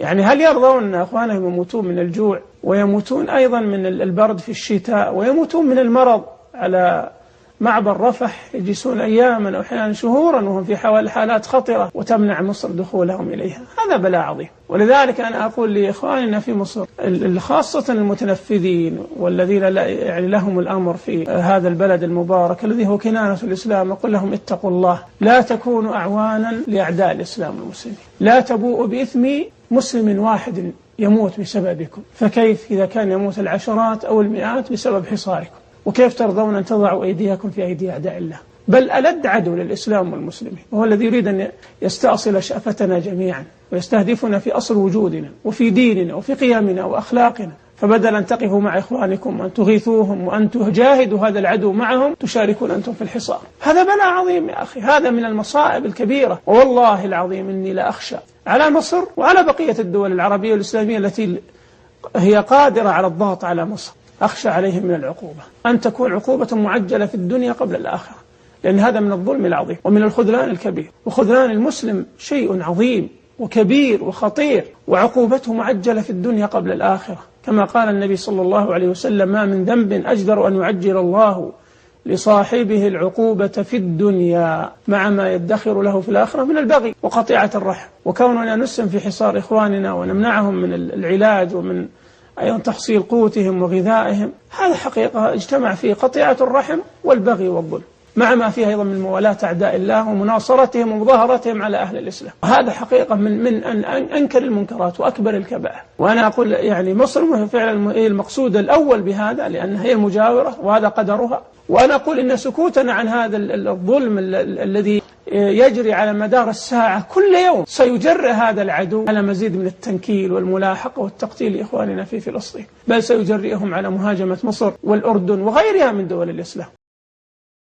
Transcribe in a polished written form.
يعني هل يرضون أن أخوانهم يموتون من الجوع ويموتون أيضا من البرد في الشتاء ويموتون من المرض على معبر رفح، يجلسون أياما أو أحيانا شهورا وهم في حالات خطرة وتمنع مصر دخولهم إليها؟ هذا بلاء عظيم. ولذلك أنا أقول لإخواننا في مصر خاصة المتنفذين والذين يعني لهم الأمر في هذا البلد المبارك الذي هو كنانة الإسلام، أقول لهم اتقوا الله، لا تكونوا أعوانا لأعداء الإسلام والمسلمين، لا تبوءوا بإثم مسلم واحد يموت بسببكم، فكيف إذا كان يموت العشرات أو المئات بسبب حصاركم؟ وكيف ترضون أن تضعوا أيديكم في أيدي أعداء الله؟ بل ألد عدو للإسلام والمسلمين، وهو الذي يريد أن يستأصل شأفتنا جميعا ويستهدفنا في أصل وجودنا وفي ديننا وفي قيمنا وأخلاقنا. فبدل أن تقفوا مع إخوانكم وأن تغيثوهم وأن تجاهدوا هذا العدو معهم، تشاركون أنتم في الحصار. هذا بلاء عظيم يا أخي، هذا من المصائب الكبيرة. والله العظيم إني لا أخشى على مصر وعلى بقية الدول العربية والإسلامية التي هي قادرة على الضغط على مصر، أخشى عليهم من العقوبة، أن تكون عقوبة معجلة في الدنيا قبل الآخرة، لأن هذا من الظلم العظيم ومن الخذلان الكبير. وخذلان المسلم شيء عظيم وكبير وخطير، وعقوبته معجلة في الدنيا قبل الآخرة، كما قال النبي صلى الله عليه وسلم: ما من ذنب أجدر أن يعجل الله لصاحبه العقوبة في الدنيا مع ما يدخر له في الآخرة من البغي وقطيعة الرحم. وكوننا نسهم في حصار إخواننا ونمنعهم من العلاج ومن أيضا تحصيل قوتهم وغذائهم، هذا حقيقة اجتمع فيه قطيعة الرحم والبغي والظلم، مع ما فيه أيضا من موالاة أعداء الله ومناصرتهم ومظاهرتهم على أهل الإسلام. وهذا حقيقة من أن أنكر المنكرات وأكبر الكبائر. وأنا أقول يعني مصر فعلا المقصود الأول بهذا، لأنها هي المجاورة وهذا قدرها. وأنا أقول إن سكوتنا عن هذا الظلم الذي يجري على مدار الساعة كل يوم سيجرئ هذا العدو على مزيد من التنكيل والملاحقة والتقتيل لإخواننا في فلسطين، بل سيجرئهم على مهاجمة مصر والأردن وغيرها من دول الإسلام.